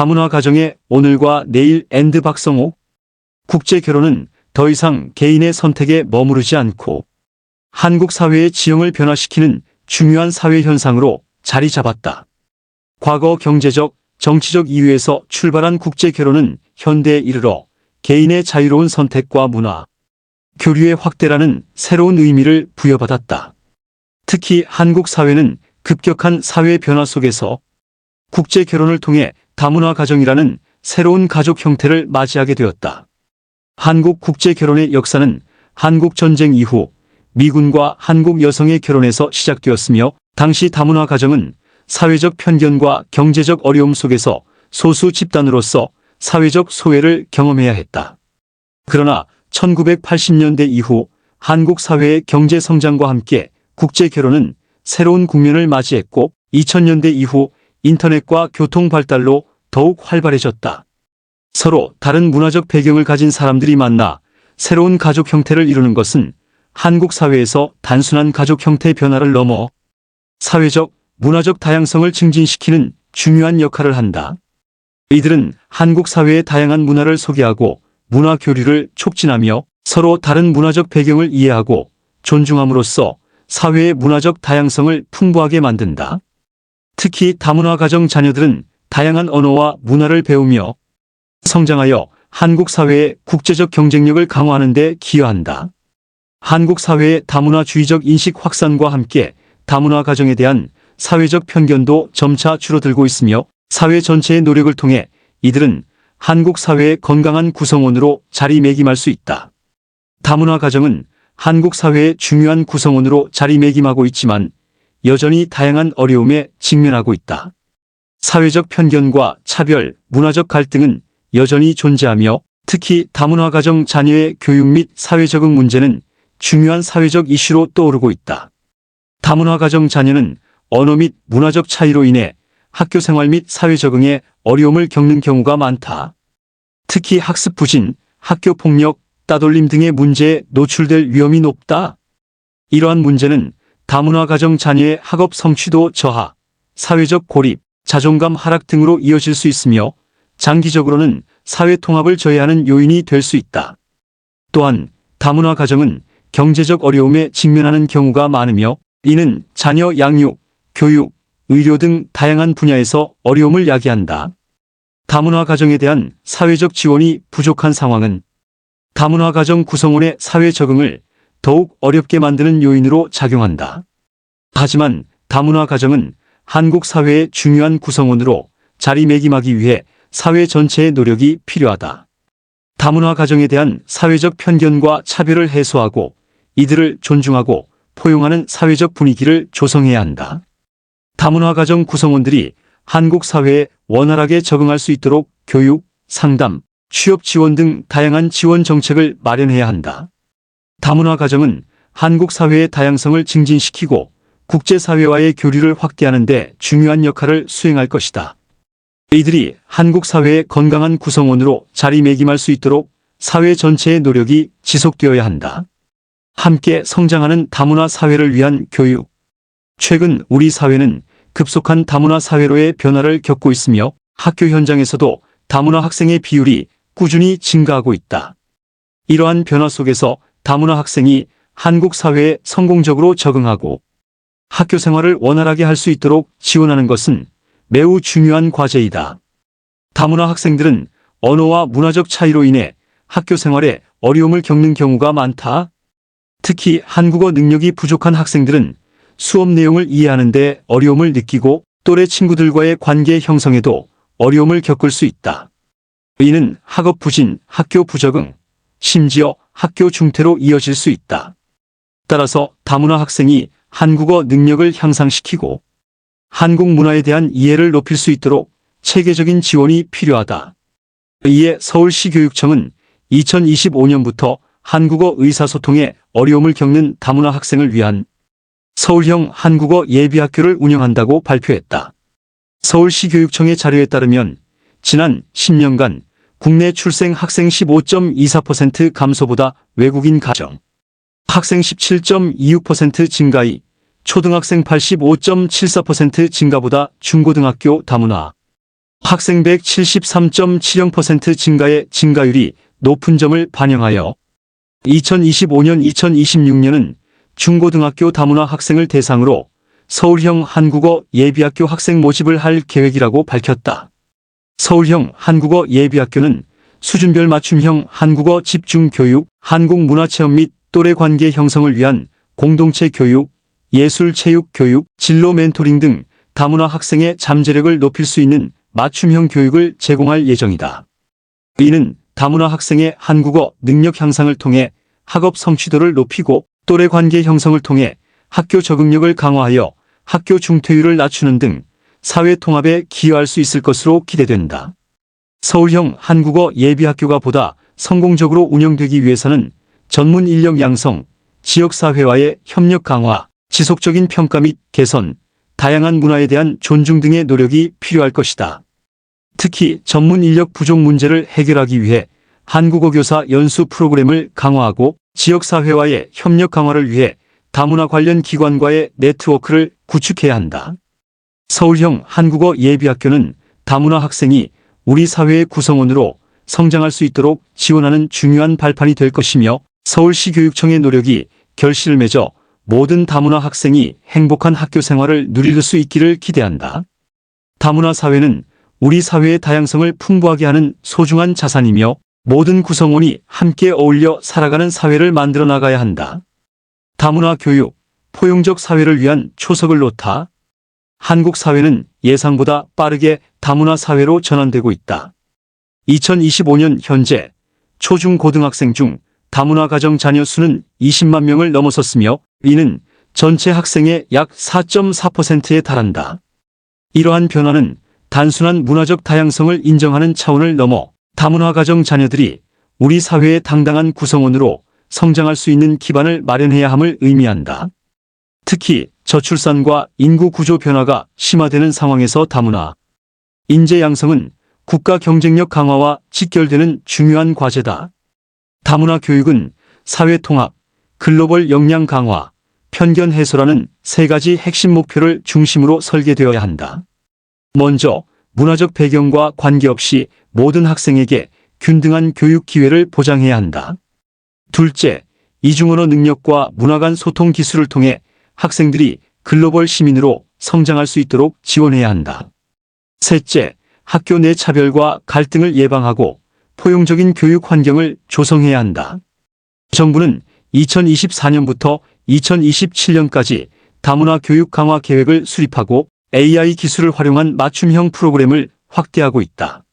다문화 가정의 오늘과 내일 앤드 박성호. 국제 결혼은 더 이상 개인의 선택에 머무르지 않고 한국 사회의 지형을 변화시키는 중요한 사회 현상으로 자리 잡았다. 과거 경제적, 정치적 이유에서 출발한 국제 결혼은 현대에 이르러 개인의 자유로운 선택과 문화, 교류의 확대라는 새로운 의미를 부여받았다. 특히 한국 사회는 급격한 사회 변화 속에서 국제 결혼을 통해 다문화 가정이라는 새로운 가족 형태를 맞이하게 되었다. 한국 국제 결혼의 역사는 한국 전쟁 이후 미군과 한국 여성의 결혼에서 시작되었으며, 당시 다문화 가정은 사회적 편견과 경제적 어려움 속에서 소수 집단으로서 사회적 소외를 경험해야 했다. 그러나 1980년대 이후 한국 사회의 경제 성장과 함께 국제 결혼은 새로운 국면을 맞이했고, 2000년대 이후 인터넷과 교통 발달로 더욱 활발해졌다. 서로 다른 문화적 배경을 가진 사람들이 만나 새로운 가족 형태를 이루는 것은 한국 사회에서 단순한 가족 형태 변화를 넘어 사회적, 문화적 다양성을 증진시키는 중요한 역할을 한다. 이들은 한국 사회의 다양한 문화를 소개하고 문화 교류를 촉진하며 서로 다른 문화적 배경을 이해하고 존중함으로써 사회의 문화적 다양성을 풍부하게 만든다. 특히 다문화 가정 자녀들은 다양한 언어와 문화를 배우며 성장하여 한국 사회의 국제적 경쟁력을 강화하는 데 기여한다. 한국 사회의 다문화주의적 인식 확산과 함께 다문화 가정에 대한 사회적 편견도 점차 줄어들고 있으며, 사회 전체의 노력을 통해 이들은 한국 사회의 건강한 구성원으로 자리매김할 수 있다. 다문화 가정은 한국 사회의 중요한 구성원으로 자리매김하고 있지만 여전히 다양한 어려움에 직면하고 있다. 사회적 편견과 차별, 문화적 갈등은 여전히 존재하며, 특히 다문화 가정 자녀의 교육 및 사회 적응 문제는 중요한 사회적 이슈로 떠오르고 있다. 다문화 가정 자녀는 언어 및 문화적 차이로 인해 학교 생활 및 사회 적응에 어려움을 겪는 경우가 많다. 특히 학습 부진, 학교 폭력, 따돌림 등의 문제에 노출될 위험이 높다. 이러한 문제는 다문화 가정 자녀의 학업 성취도 저하, 사회적 고립, 자존감 하락 등으로 이어질 수 있으며, 장기적으로는 사회 통합을 저해하는 요인이 될 수 있다. 또한 다문화 가정은 경제적 어려움에 직면하는 경우가 많으며, 이는 자녀 양육, 교육, 의료 등 다양한 분야에서 어려움을 야기한다. 다문화 가정에 대한 사회적 지원이 부족한 상황은 다문화 가정 구성원의 사회 적응을 더욱 어렵게 만드는 요인으로 작용한다. 하지만 다문화 가정은 한국 사회의 중요한 구성원으로 자리매김하기 위해 사회 전체의 노력이 필요하다. 다문화 가정에 대한 사회적 편견과 차별을 해소하고 이들을 존중하고 포용하는 사회적 분위기를 조성해야 한다. 다문화 가정 구성원들이 한국 사회에 원활하게 적응할 수 있도록 교육, 상담, 취업 지원 등 다양한 지원 정책을 마련해야 한다. 다문화 가정은 한국 사회의 다양성을 증진시키고 국제사회와의 교류를 확대하는 데 중요한 역할을 수행할 것이다. 이들이 한국 사회의 건강한 구성원으로 자리매김할 수 있도록 사회 전체의 노력이 지속되어야 한다. 함께 성장하는 다문화 사회를 위한 교육. 최근 우리 사회는 급속한 다문화 사회로의 변화를 겪고 있으며, 학교 현장에서도 다문화 학생의 비율이 꾸준히 증가하고 있다. 이러한 변화 속에서 다문화 학생이 한국 사회에 성공적으로 적응하고 학교 생활을 원활하게 할 수 있도록 지원하는 것은 매우 중요한 과제이다. 다문화 학생들은 언어와 문화적 차이로 인해 학교 생활에 어려움을 겪는 경우가 많다. 특히 한국어 능력이 부족한 학생들은 수업 내용을 이해하는 데 어려움을 느끼고 또래 친구들과의 관계 형성에도 어려움을 겪을 수 있다. 이는 학업 부진, 학교 부적응, 심지어 학교 중퇴로 이어질 수 있다. 따라서 다문화 학생이 한국어 능력을 향상시키고 한국 문화에 대한 이해를 높일 수 있도록 체계적인 지원이 필요하다. 이에 서울시 교육청은 2025년부터 한국어 의사소통에 어려움을 겪는 다문화 학생을 위한 서울형 한국어 예비학교를 운영한다고 발표했다. 서울시 교육청의 자료에 따르면 지난 10년간 국내 출생 학생 15.24% 감소보다 외국인 가정 학생 17.26% 증가이 초등학생 85.74% 증가보다 중고등학교 다문화 학생 173.70% 증가의 증가율이 높은 점을 반영하여 2025년-2026년은 중고등학교 다문화 학생을 대상으로 서울형 한국어 예비학교 학생 모집을 할 계획이라고 밝혔다. 서울형 한국어 예비학교는 수준별 맞춤형 한국어 집중교육, 한국문화체험 및 또래 관계 형성을 위한 공동체 교육, 예술-체육 교육, 진로 멘토링 등 다문화 학생의 잠재력을 높일 수 있는 맞춤형 교육을 제공할 예정이다. 이는 다문화 학생의 한국어 능력 향상을 통해 학업 성취도를 높이고 또래 관계 형성을 통해 학교 적응력을 강화하여 학교 중퇴율을 낮추는 등 사회 통합에 기여할 수 있을 것으로 기대된다. 서울형 한국어 예비학교가 보다 성공적으로 운영되기 위해서는 전문 인력 양성, 지역사회와의 협력 강화, 지속적인 평가 및 개선, 다양한 문화에 대한 존중 등의 노력이 필요할 것이다. 특히 전문 인력 부족 문제를 해결하기 위해 한국어 교사 연수 프로그램을 강화하고 지역사회와의 협력 강화를 위해 다문화 관련 기관과의 네트워크를 구축해야 한다. 서울형 한국어 예비학교는 다문화 학생이 우리 사회의 구성원으로 성장할 수 있도록 지원하는 중요한 발판이 될 것이며 서울시 교육청의 노력이 결실을 맺어 모든 다문화 학생이 행복한 학교 생활을 누릴 수 있기를 기대한다. 다문화 사회는 우리 사회의 다양성을 풍부하게 하는 소중한 자산이며 모든 구성원이 함께 어울려 살아가는 사회를 만들어 나가야 한다. 다문화 교육, 포용적 사회를 위한 초석을 놓다. 한국 사회는 예상보다 빠르게 다문화 사회로 전환되고 있다. 2025년 현재 초중고등학생 중 다문화 가정 자녀 수는 20만 명을 넘어섰으며 이는 전체 학생의 약 4.4%에 달한다. 이러한 변화는 단순한 문화적 다양성을 인정하는 차원을 넘어 다문화 가정 자녀들이 우리 사회의 당당한 구성원으로 성장할 수 있는 기반을 마련해야 함을 의미한다. 특히 저출산과 인구 구조 변화가 심화되는 상황에서 다문화 인재 양성은 국가 경쟁력 강화와 직결되는 중요한 과제다. 다문화 교육은 사회 통합, 글로벌 역량 강화, 편견 해소라는 세 가지 핵심 목표를 중심으로 설계되어야 한다. 먼저 문화적 배경과 관계없이 모든 학생에게 균등한 교육 기회를 보장해야 한다. 둘째, 이중언어 능력과 문화 간 소통 기술을 통해 학생들이 글로벌 시민으로 성장할 수 있도록 지원해야 한다. 셋째, 학교 내 차별과 갈등을 예방하고 포용적인 교육 환경을 조성해야 한다. 정부는 2024년부터 2027년까지 다문화 교육 강화 계획을 수립하고 AI 기술을 활용한 맞춤형 프로그램을 확대하고 있다.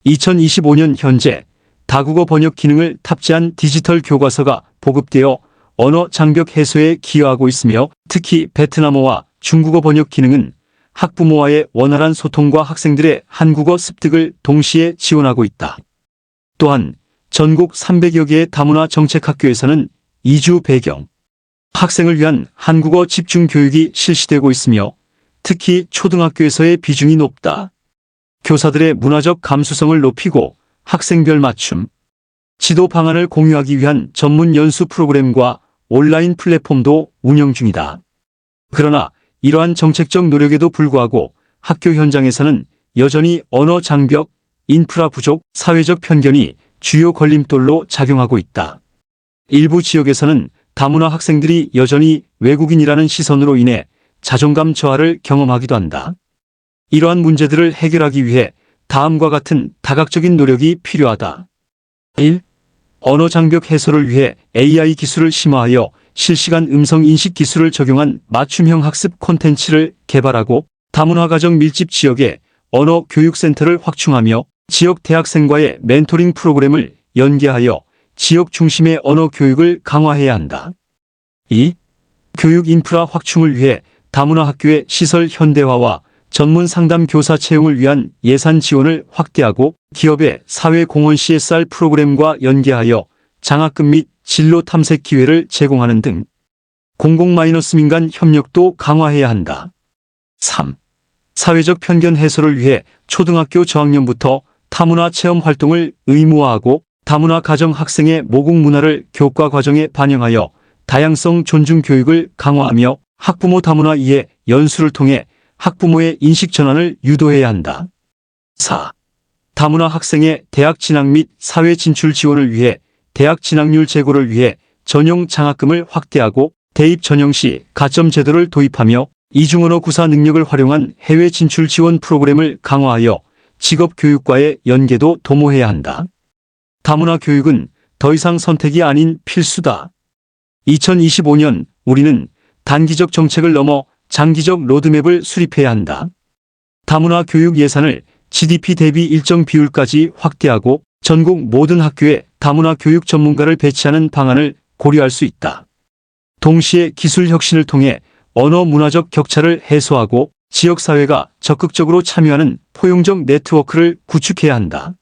2025년 현재 다국어 번역 기능을 탑재한 디지털 교과서가 보급되어 언어 장벽 해소에 기여하고 있으며 특히 베트남어와 중국어 번역 기능은 학부모와의 원활한 소통과 학생들의 한국어 습득을 동시에 지원하고 있다. 또한 전국 300여 개의 다문화 정책학교에서는 이주 배경 학생을 위한 한국어 집중 교육이 실시되고 있으며 특히 초등학교에서의 비중이 높다. 교사들의 문화적 감수성을 높이고 학생별 맞춤, 지도 방안을 공유하기 위한 전문 연수 프로그램과 온라인 플랫폼도 운영 중이다. 그러나 이러한 정책적 노력에도 불구하고 학교 현장에서는 여전히 언어 장벽, 인프라 부족, 사회적 편견이 주요 걸림돌로 작용하고 있다. 일부 지역에서는 다문화 학생들이 여전히 외국인이라는 시선으로 인해 자존감 저하를 경험하기도 한다. 이러한 문제들을 해결하기 위해 다음과 같은 다각적인 노력이 필요하다. 1. 언어 장벽 해소를 위해 AI 기술을 심화하여 실시간 음성 인식 기술을 적용한 맞춤형 학습 콘텐츠를 개발하고 다문화 가정 밀집 지역에 언어 교육센터를 확충하며 지역 대학생과의 멘토링 프로그램을 연계하여 지역 중심의 언어 교육을 강화해야 한다. 2. 교육 인프라 확충을 위해 다문화 학교의 시설 현대화와 전문 상담 교사 채용을 위한 예산 지원을 확대하고 기업의 사회 공헌 CSR 프로그램과 연계하여 장학금 및 진로 탐색 기회를 제공하는 등 공공-민간 협력도 강화해야 한다. 3. 사회적 편견 해소를 위해 초등학교 저학년부터 타문화 체험 활동을 의무화하고 다문화 가정 학생의 모국 문화를 교과 과정에 반영하여 다양성 존중 교육을 강화하며 학부모 다문화 이해 연수를 통해 학부모의 인식 전환을 유도해야 한다. 4. 다문화 학생의 대학 진학 및 사회 진출 지원을 위해 대학 진학률 제고를 위해 전용 장학금을 확대하고 대입 전형 시 가점 제도를 도입하며 이중언어 구사 능력을 활용한 해외 진출 지원 프로그램을 강화하여 직업 교육과의 연계도 도모해야 한다. 다문화 교육은 더 이상 선택이 아닌 필수다. 2025년 우리는 단기적 정책을 넘어 장기적 로드맵을 수립해야 한다. 다문화 교육 예산을 GDP 대비 일정 비율까지 확대하고 전국 모든 학교에 다문화 교육 전문가를 배치하는 방안을 고려할 수 있다. 동시에 기술 혁신을 통해 언어 문화적 격차를 해소하고 지역사회가 적극적으로 참여하는 포용적 네트워크를 구축해야 한다.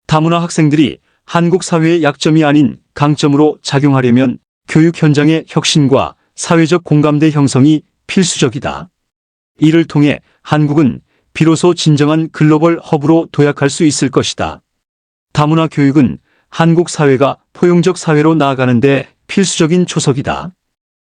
다문화 학생들이 한국 사회의 약점이 아닌 강점으로 작용하려면 교육 현장의 혁신과 사회적 공감대 형성이 필수적이다. 이를 통해 한국은 비로소 진정한 글로벌 허브로 도약할 수 있을 것이다. 다문화 교육은 한국 사회가 포용적 사회로 나아가는 데 필수적인 초석이다.